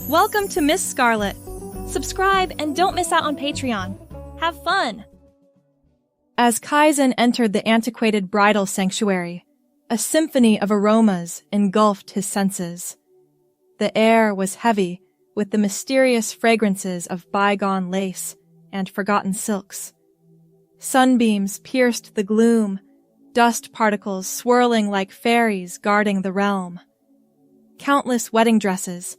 Welcome to Miss Scarlett. Subscribe and don't miss out on Patreon. Have fun! As Kaizen entered the antiquated bridal sanctuary, a symphony of aromas engulfed his senses. The air was heavy with the mysterious fragrances of bygone lace and forgotten silks. Sunbeams pierced the gloom, dust particles swirling like fairies guarding the realm. Countless wedding dresses,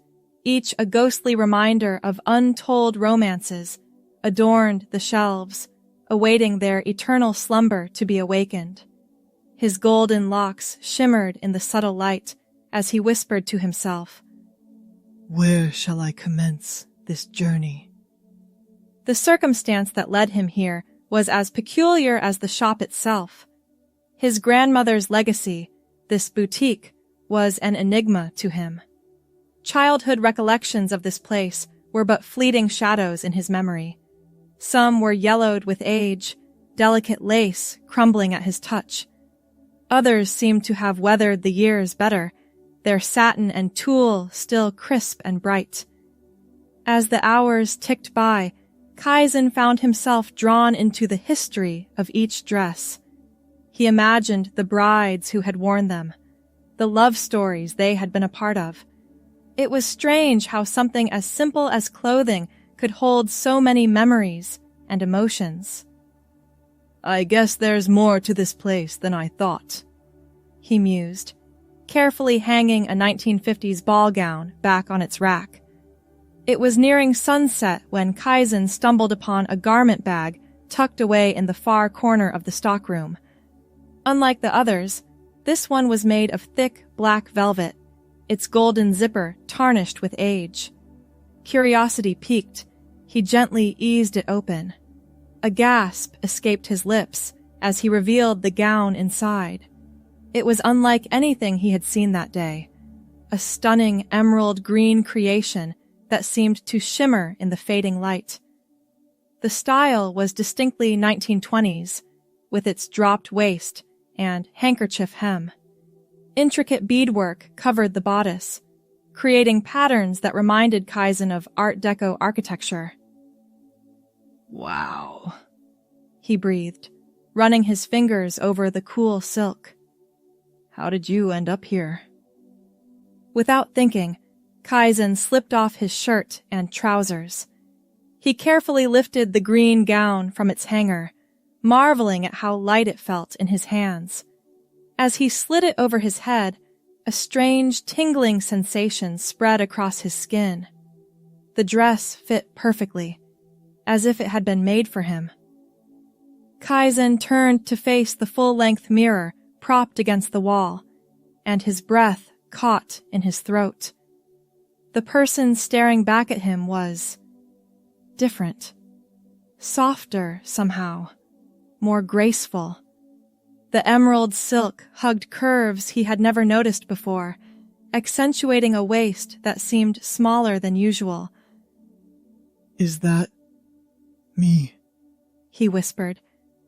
each a ghostly reminder of untold romances, adorned the shelves, awaiting their eternal slumber to be awakened. His golden locks shimmered in the subtle light as he whispered to himself, "Where shall I commence this journey?" The circumstance that led him here was as peculiar as the shop itself. His grandmother's legacy, this boutique, was an enigma to him. Childhood recollections of this place were but fleeting shadows in his memory. Some were yellowed with age, delicate lace crumbling at his touch. Others seemed to have weathered the years better, their satin and tulle still crisp and bright. As the hours ticked by, Kaizen found himself drawn into the history of each dress. He imagined the brides who had worn them, the love stories they had been a part of. It was strange how something as simple as clothing could hold so many memories and emotions. "I guess there's more to this place than I thought," he mused, carefully hanging a 1950s ball gown back on its rack. It was nearing sunset when Kaizen stumbled upon a garment bag tucked away in the far corner of the stockroom. Unlike the others, this one was made of thick black velvet, its golden zipper tarnished with age. Curiosity piqued, he gently eased it open. A gasp escaped his lips as he revealed the gown inside. It was unlike anything he had seen that day, a stunning emerald green creation that seemed to shimmer in the fading light. The style was distinctly 1920s, with its dropped waist and handkerchief hem. Intricate beadwork covered the bodice, creating patterns that reminded Kaizen of Art Deco architecture. "Wow," he breathed, running his fingers over the cool silk. "How did you end up here?" Without thinking, Kaizen slipped off his shirt and trousers. He carefully lifted the green gown from its hanger, marveling at how light it felt in his hands. As he slid it over his head, a strange tingling sensation spread across his skin. The dress fit perfectly, as if it had been made for him. Kaizen turned to face the full-length mirror propped against the wall, and his breath caught in his throat. The person staring back at him was different, softer somehow, more graceful. The emerald silk hugged curves he had never noticed before, accentuating a waist that seemed smaller than usual. "Is that me?" he whispered,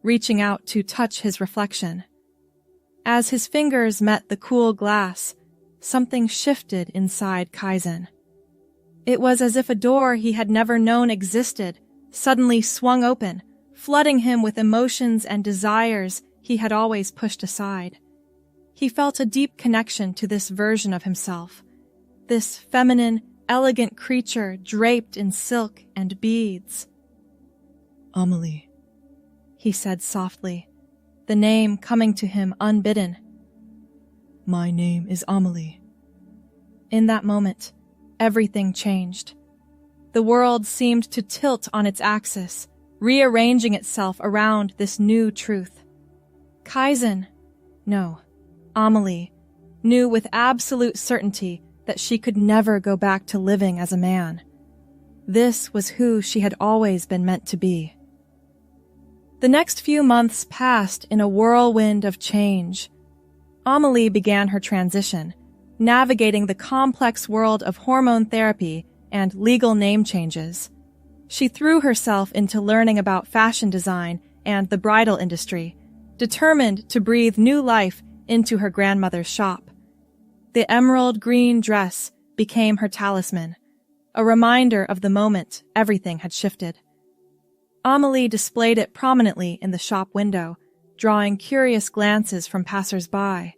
reaching out to touch his reflection. As his fingers met the cool glass, something shifted inside Kaizen. It was as if a door he had never known existed suddenly swung open, flooding him with emotions and desires he had always pushed aside. He felt a deep connection to this version of himself, this feminine, elegant creature draped in silk and beads. "Amelie," he said softly, the name coming to him unbidden. "My name is Amelie." In that moment, everything changed. The world seemed to tilt on its axis, rearranging itself around this new truth. Kaizen, no, Amelie, knew with absolute certainty that she could never go back to living as a man. This was who she had always been meant to be. The next few months passed in a whirlwind of change. Amelie began her transition, navigating the complex world of hormone therapy and legal name changes. She threw herself into learning about fashion design and the bridal industry, determined to breathe new life into her grandmother's shop. The emerald green dress became her talisman, a reminder of the moment everything had shifted. Amelie displayed it prominently in the shop window, drawing curious glances from passers-by.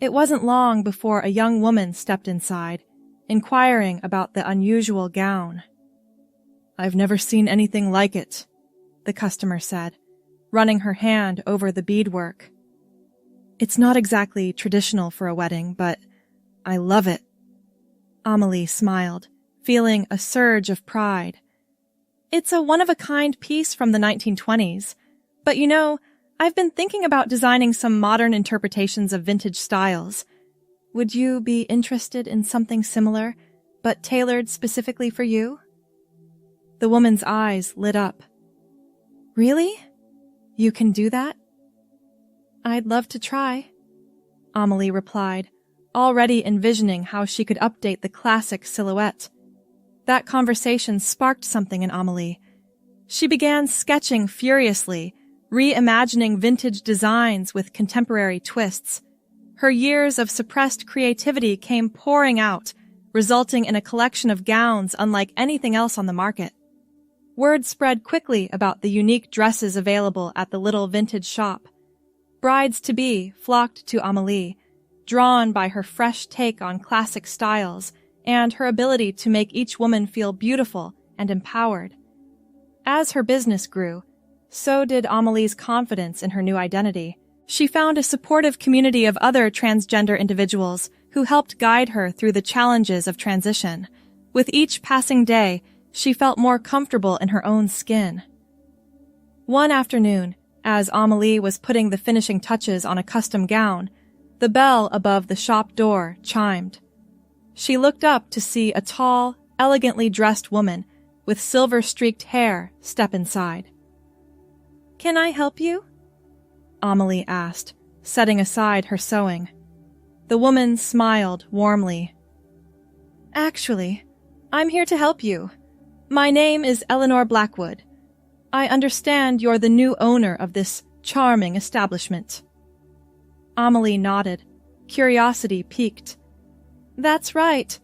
It wasn't long before a young woman stepped inside, inquiring about the unusual gown. "I've never seen anything like it," the customer said, running her hand over the beadwork. "It's not exactly traditional for a wedding, but I love it." Amelie smiled, feeling a surge of pride. "It's a one-of-a-kind piece from the 1920s, but you know, I've been thinking about designing some modern interpretations of vintage styles. Would you be interested in something similar, but tailored specifically for you?" The woman's eyes lit up. "Really? You can do that?" "I'd love to try," Amelie replied, already envisioning how she could update the classic silhouette. That conversation sparked something in Amelie. She began sketching furiously, reimagining vintage designs with contemporary twists. Her years of suppressed creativity came pouring out, resulting in a collection of gowns unlike anything else on the market. Word spread quickly about the unique dresses available at the little vintage shop. Brides-to-be flocked to Amelie, drawn by her fresh take on classic styles and her ability to make each woman feel beautiful and empowered. As her business grew, so did Amelie's confidence in her new identity. She found a supportive community of other transgender individuals who helped guide her through the challenges of transition. With each passing day, she felt more comfortable in her own skin. One afternoon, as Amelie was putting the finishing touches on a custom gown, the bell above the shop door chimed. She looked up to see a tall, elegantly dressed woman with silver-streaked hair step inside. "Can I help you?" Amelie asked, setting aside her sewing. The woman smiled warmly. "Actually, I'm here to help you. My name is Eleanor Blackwood. I understand you're the new owner of this charming establishment." Amelie nodded, curiosity piqued. "That's right.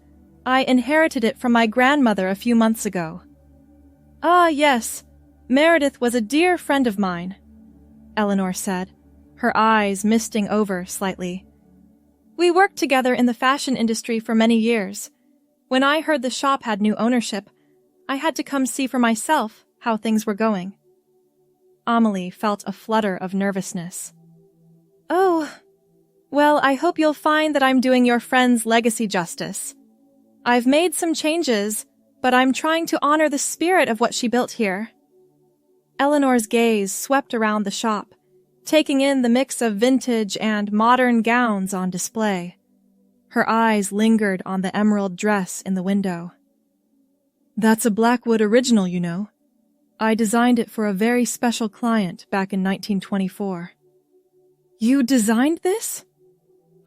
I inherited it from my grandmother a few months ago." "Ah, yes. Meredith was a dear friend of mine," Eleanor said, her eyes misting over slightly. "We worked together in the fashion industry for many years. When I heard the shop had new ownership, I had to come see for myself how things were going." Amelie felt a flutter of nervousness. "Oh, well, I hope you'll find that I'm doing your friend's legacy justice. I've made some changes, but I'm trying to honor the spirit of what she built here." Eleanor's gaze swept around the shop, taking in the mix of vintage and modern gowns on display. Her eyes lingered on the emerald dress in the window. "That's a Blackwood original, you know. I designed it for a very special client back in 1924. "You designed this?"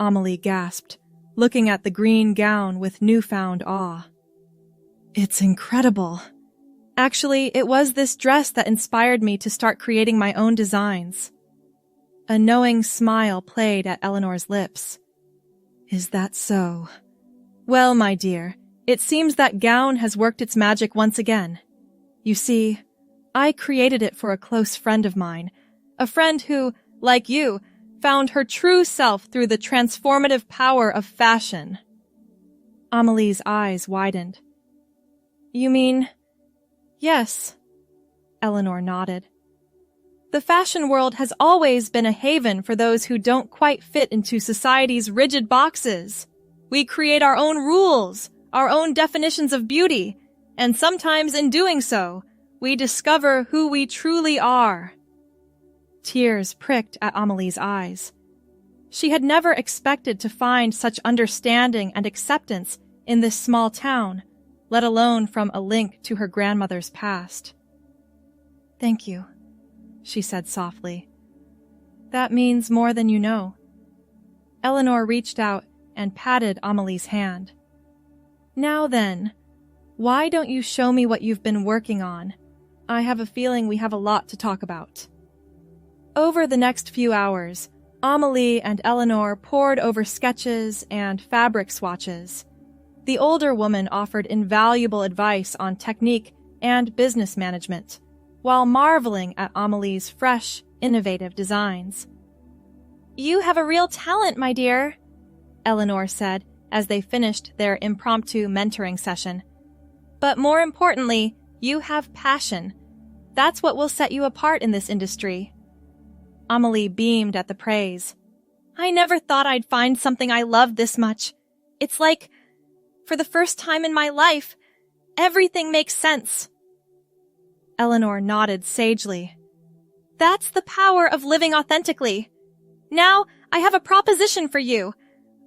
Amelie gasped, looking at the green gown with newfound awe. "It's incredible." "Actually, it was this dress that inspired me to start creating my own designs." A knowing smile played at Eleanor's lips. "Is that so?" "Well, my dear, it seems that gown has worked its magic once again. You see, I created it for a close friend of mine, a friend who, like you, found her true self through the transformative power of fashion." Amelie's eyes widened. "You mean—" "Yes," Eleanor nodded. "The fashion world has always been a haven for those who don't quite fit into society's rigid boxes. We create our own rules, our own definitions of beauty, and sometimes in doing so, we discover who we truly are." Tears pricked at Amelie's eyes. She had never expected to find such understanding and acceptance in this small town, let alone from a link to her grandmother's past. "Thank you," she said softly. "That means more than you know." Eleanor reached out and patted Amelie's hand. "Now then, why don't you show me what you've been working on? I have a feeling we have a lot to talk about." Over the next few hours, Amelie and Eleanor pored over sketches and fabric swatches. The older woman offered invaluable advice on technique and business management, while marveling at Amelie's fresh, innovative designs. "You have a real talent, my dear," Eleanor said as they finished their impromptu mentoring session. "But more importantly, you have passion. That's what will set you apart in this industry." Amelie beamed at the praise. "I never thought I'd find something I loved this much. It's like, for the first time in my life, everything makes sense." Eleanor nodded sagely. "That's the power of living authentically. Now, I have a proposition for you.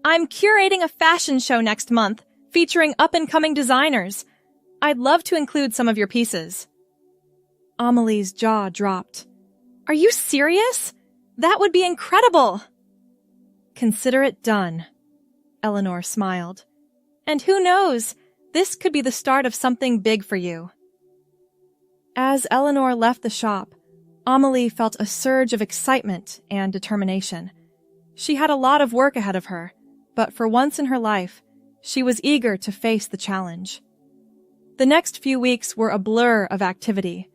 I'm curating a fashion show next month, featuring up-and-coming designers. I'd love to include some of your pieces." Amelie's jaw dropped. "Are you serious? That would be incredible!" "Consider it done," Eleanor smiled. "And who knows, this could be the start of something big for you." As Eleanor left the shop, Amelie felt a surge of excitement and determination. She had a lot of work ahead of her, but for once in her life, she was eager to face the challenge. The next few weeks were a blur of activity.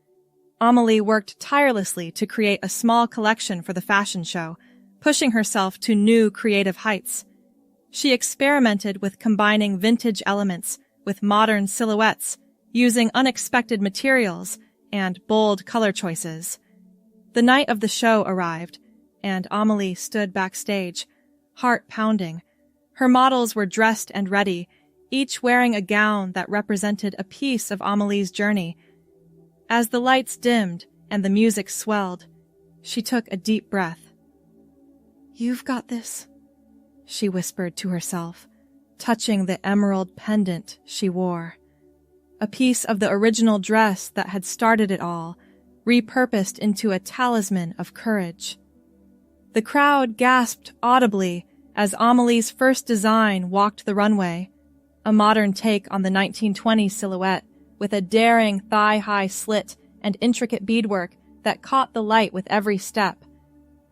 Amelie worked tirelessly to create a small collection for the fashion show, pushing herself to new creative heights. She experimented with combining vintage elements with modern silhouettes, using unexpected materials and bold color choices. The night of the show arrived, and Amelie stood backstage, heart pounding. Her models were dressed and ready, each wearing a gown that represented a piece of Amelie's journey. As the lights dimmed and the music swelled, she took a deep breath. "You've got this," she whispered to herself, touching the emerald pendant she wore. A piece of the original dress that had started it all, repurposed into a talisman of courage. The crowd gasped audibly as Amelie's first design walked the runway, a modern take on the 1920s silhouette with a daring thigh-high slit and intricate beadwork that caught the light with every step.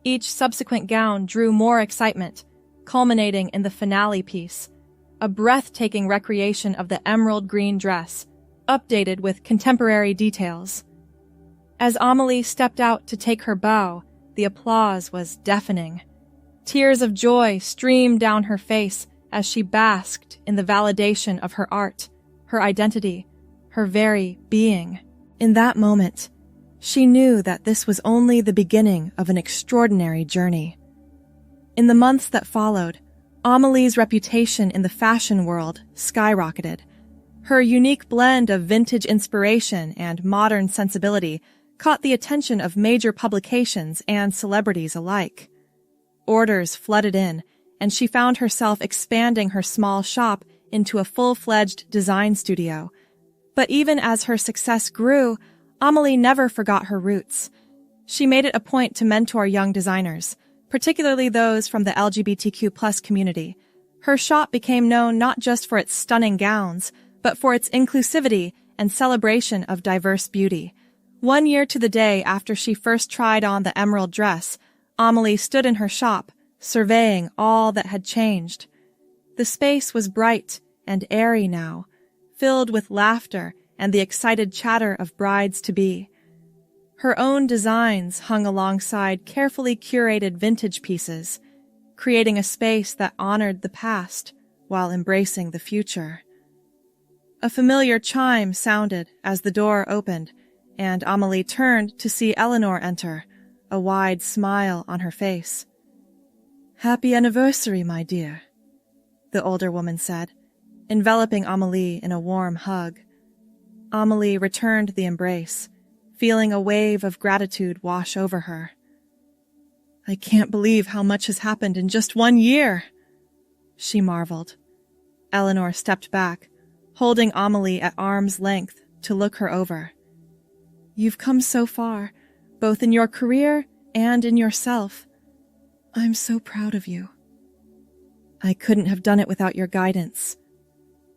Each subsequent gown drew more excitement, culminating in the finale piece, a breathtaking recreation of the emerald green dress, updated with contemporary details. As Amelie stepped out to take her bow, the applause was deafening. Tears of joy streamed down her face as she basked in the validation of her art, her identity, her very being. In that moment, she knew that this was only the beginning of an extraordinary journey. In the months that followed, Amelie's reputation in the fashion world skyrocketed. Her unique blend of vintage inspiration and modern sensibility caught the attention of major publications and celebrities alike. Orders flooded in, and she found herself expanding her small shop into a full-fledged design studio. But even as her success grew, Amelie never forgot her roots. She made it a point to mentor young designers, particularly those from the LGBTQ+ community. Her shop became known not just for its stunning gowns, but for its inclusivity and celebration of diverse beauty. 1 year to the day after she first tried on the emerald dress, Amelie stood in her shop, surveying all that had changed. The space was bright and airy now, filled with laughter and the excited chatter of brides-to-be. Her own designs hung alongside carefully curated vintage pieces, creating a space that honored the past while embracing the future. A familiar chime sounded as the door opened, and Amelie turned to see Eleanor enter, a wide smile on her face. "Happy anniversary, my dear," the older woman said, enveloping Amelie in a warm hug. Amelie returned the embrace, feeling a wave of gratitude wash over her. "I can't believe how much has happened in just 1 year," she marveled. Eleanor stepped back, holding Amelie at arm's length to look her over. "You've come so far, both in your career and in yourself. I'm so proud of you." "I couldn't have done it without your guidance,"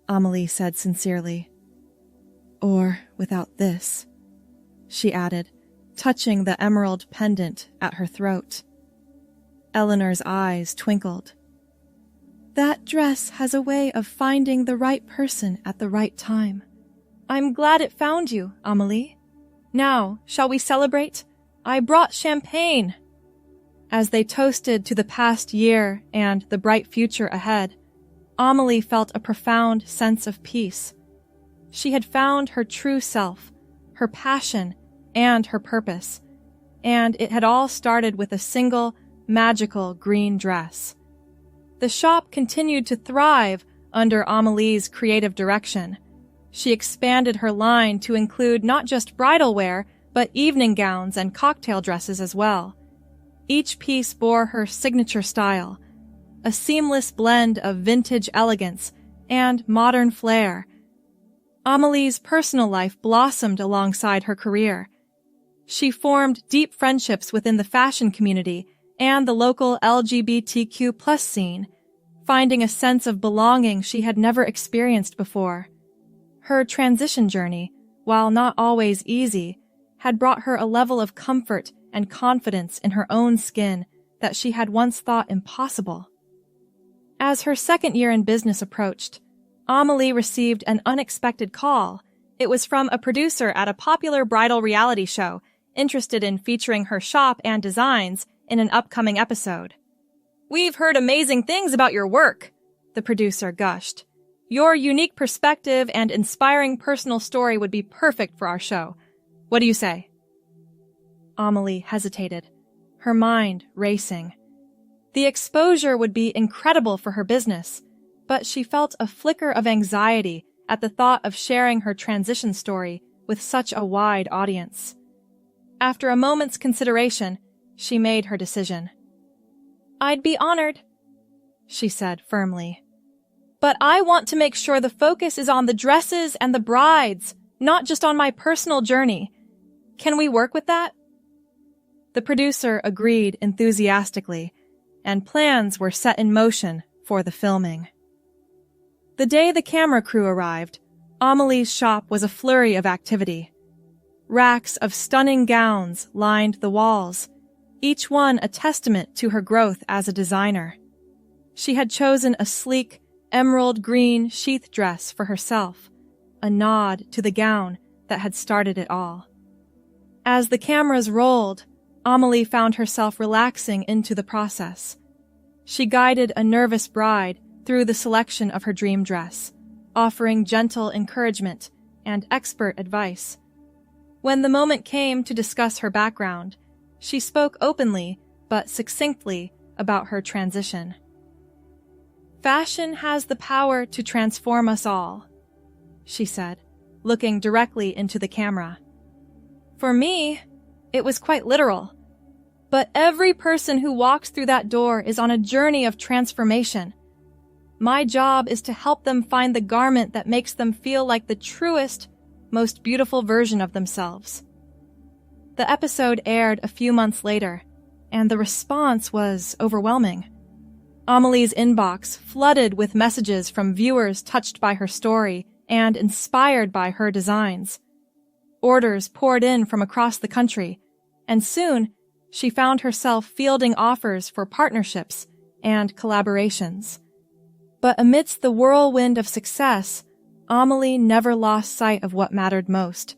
Amelie said sincerely. "Or without this," she added, touching the emerald pendant at her throat. Eleanor's eyes twinkled. That dress has a way of finding the right person at the right time. I'm glad it found you, Amelie. Now, shall we celebrate? I brought champagne. As they toasted to the past year and the bright future ahead, Amelie felt a profound sense of peace. She had found her true self, her passion, and her purpose, and it had all started with a single, magical green dress. The shop continued to thrive under Amelie's creative direction. She expanded her line to include not just bridal wear, but evening gowns and cocktail dresses as well. Each piece bore her signature style, a seamless blend of vintage elegance and modern flair. Amelie's personal life blossomed alongside her career. She formed deep friendships within the fashion community and the local LGBTQ+ scene, finding a sense of belonging she had never experienced before. Her transition journey, while not always easy, had brought her a level of comfort and confidence in her own skin that she had once thought impossible. As her second year in business approached, Amelie received an unexpected call. It was from a producer at a popular bridal reality show, interested in featuring her shop and designs in an upcoming episode. "We've heard amazing things about your work," the producer gushed. "Your unique perspective and inspiring personal story would be perfect for our show. What do you say?" Amelie hesitated, her mind racing. The exposure would be incredible for her business, but she felt a flicker of anxiety at the thought of sharing her transition story with such a wide audience. After a moment's consideration, she made her decision. "I'd be honored," she said firmly. "But I want to make sure the focus is on the dresses and the brides, not just on my personal journey. Can we work with that?" The producer agreed enthusiastically, and plans were set in motion for the filming. The day the camera crew arrived, Amelie's shop was a flurry of activity. Racks of stunning gowns lined the walls, each one a testament to her growth as a designer. She had chosen a sleek, emerald green sheath dress for herself, a nod to the gown that had started it all. As the cameras rolled, Amelie found herself relaxing into the process. She guided a nervous bride through the selection of her dream dress, offering gentle encouragement and expert advice. When the moment came to discuss her background, she spoke openly but succinctly about her transition. "Fashion has the power to transform us all," she said, looking directly into the camera. "For me, it was quite literal. But every person who walks through that door is on a journey of transformation. My job is to help them find the garment that makes them feel like the truest, most beautiful version of themselves." The episode aired a few months later, and the response was overwhelming. Amelie's inbox flooded with messages from viewers touched by her story and inspired by her designs. Orders poured in from across the country, and soon she found herself fielding offers for partnerships and collaborations. But amidst the whirlwind of success, Amelie never lost sight of what mattered most,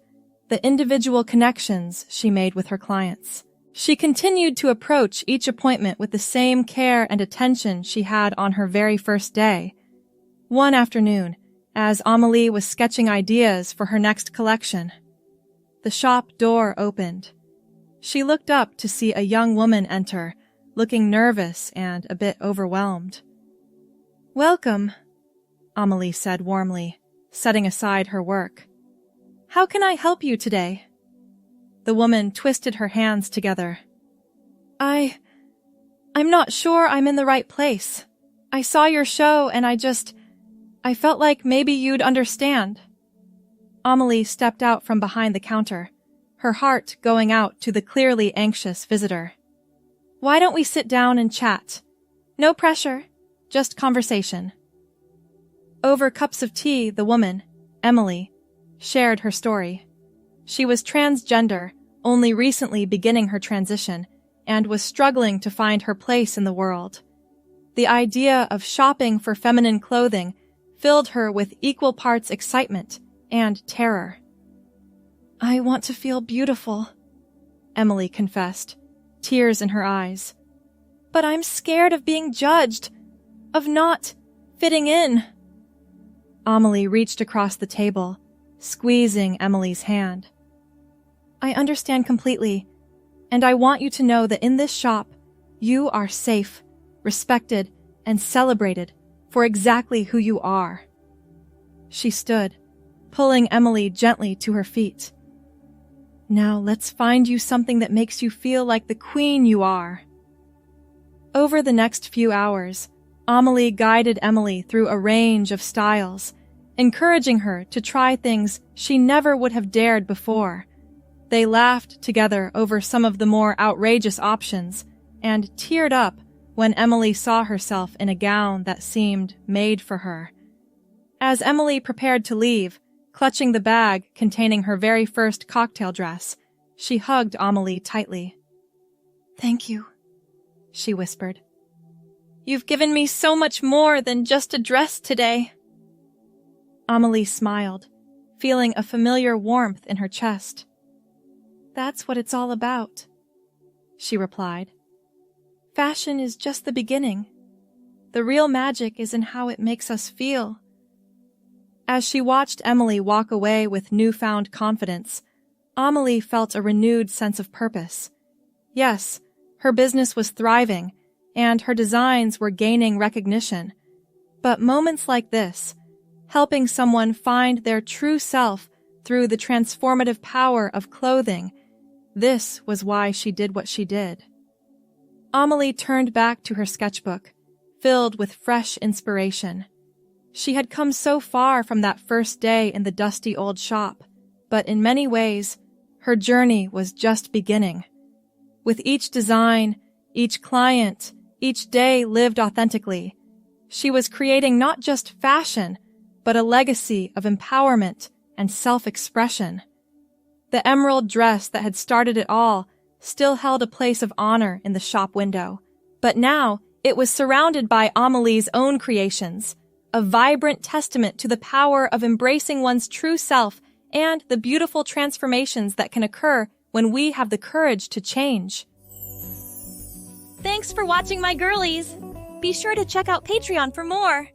the individual connections she made with her clients. She continued to approach each appointment with the same care and attention she had on her very first day. One afternoon, as Amelie was sketching ideas for her next collection, the shop door opened. She looked up to see a young woman enter, looking nervous and a bit overwhelmed. "Welcome," Amelie said warmly, setting aside her work. "How can I help you today?" The woman twisted her hands together. I'm not sure I'm in the right place. I saw your show and I felt like maybe you'd understand." Amelie stepped out from behind the counter, her heart going out to the clearly anxious visitor. "Why don't we sit down and chat? No pressure, just conversation." Over cups of tea, the woman, Emily, shared her story. She was transgender, only recently beginning her transition, and was struggling to find her place in the world. The idea of shopping for feminine clothing filled her with equal parts excitement and terror. I want to feel beautiful, Emily confessed, tears in her eyes. But I'm scared of being judged, of not fitting in. Amelie reached across the table, squeezing Emily's hand. I understand completely, and I want you to know that in this shop, you are safe, respected, and celebrated for exactly who you are. She stood, pulling Emily gently to her feet. Now let's find you something that makes you feel like the queen you are. Over the next few hours, Amelie guided Emily through a range of styles, encouraging her to try things she never would have dared before. They laughed together over some of the more outrageous options and teared up when Emily saw herself in a gown that seemed made for her. As Emily prepared to leave, clutching the bag containing her very first cocktail dress, she hugged Amelie tightly. "Thank you," she whispered. "You've given me so much more than just a dress today." Amelie smiled, feeling a familiar warmth in her chest. "That's what it's all about," she replied. "Fashion is just the beginning. The real magic is in how it makes us feel." As she watched Emily walk away with newfound confidence, Amelie felt a renewed sense of purpose. Yes, her business was thriving, and her designs were gaining recognition. But moments like this, helping someone find their true self through the transformative power of clothing, this was why she did what she did. Amelie turned back to her sketchbook, filled with fresh inspiration. She had come so far from that first day in the dusty old shop, but in many ways, her journey was just beginning. With each design, each client, each day lived authentically, she was creating not just fashion, but a legacy of empowerment and self-expression. The emerald dress that had started it all still held a place of honor in the shop window, but now it was surrounded by Amelie's own creations, a vibrant testament to the power of embracing one's true self and the beautiful transformations that can occur when we have the courage to change. Thanks for watching, my girlies! Be sure to check out Patreon for more!